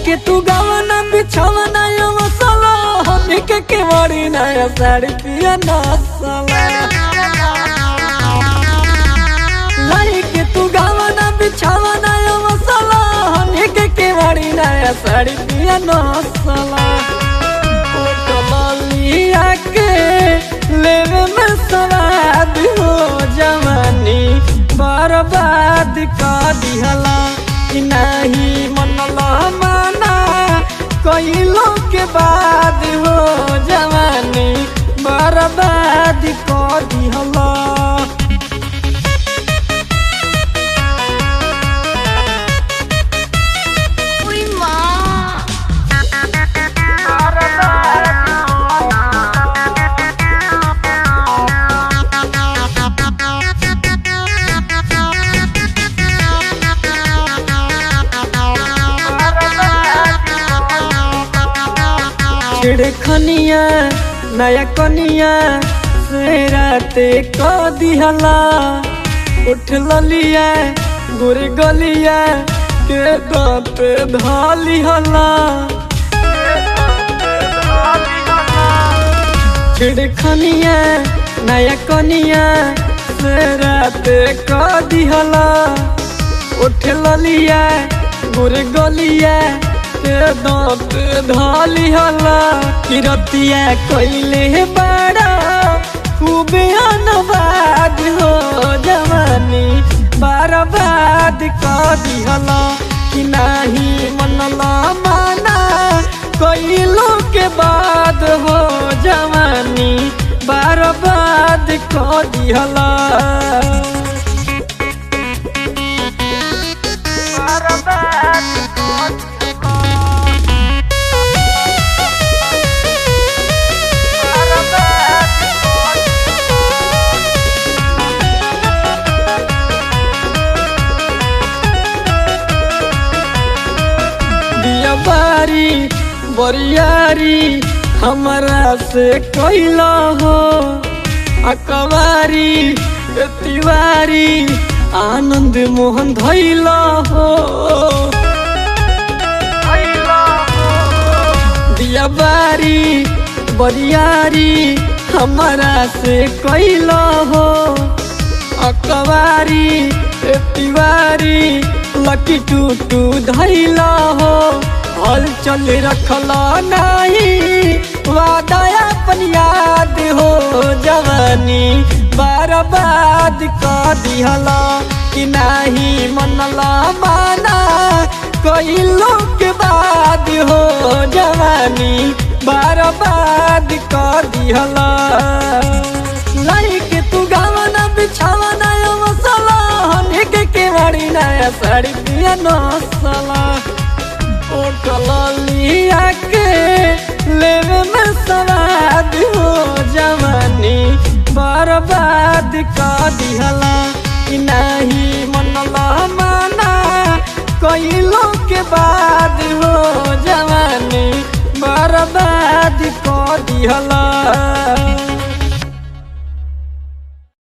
के तू गावना बिछावना यो मसाला हमी के वारी नया साड़ी पिया नसला लाई के तू गावना बिछावना यो मसाला हमी के वारी नया साड़ी पिया नसला लिया के लेवे में सवाद हो जवानी बर्बाद कर दिहला कि नहीं मनला माना कइलो के बाद हो जवानी बर्बाद कर दिहला। खनिया नया कनिया से राते को दिहला उठ ललिया गुर गलिया के दांत धाली हला खनिया नया कनिया से राते को दिहला उठ ललिया गुर गलिया दांत धाली हला किरतिया कोइले बड़ा खूब अनबाद हो जवानी बर्बाद कर दिहला कि नहीं मनला माना कइलो के बाद हो जवानी बर्बाद कर दिहला। बारी बरियारी हमारा से कैला हो अकवारी तिवारी आनंद मोहन धैला हो दिया बारी बरियारी हमारा से कैला हो अकवारी तिवारी लकी टूटू धैला हो हल चल रखला नहीं वादा अपन याद हो जवानी बर्बाद कर दिहला कि नहीं मनला माना कइलो के बाद हो जवानी बर्बाद कर दिहला लाई के तू गावना बिछावना यो मसाला हनी के वारी नया साड़ी पिया नसला लिया के लेवे में सवाद हो जवानी बर्बाद कर दिहला कि नहीं मनला माना कइलो के बाद हो जवानी बर्बाद कर दिहला।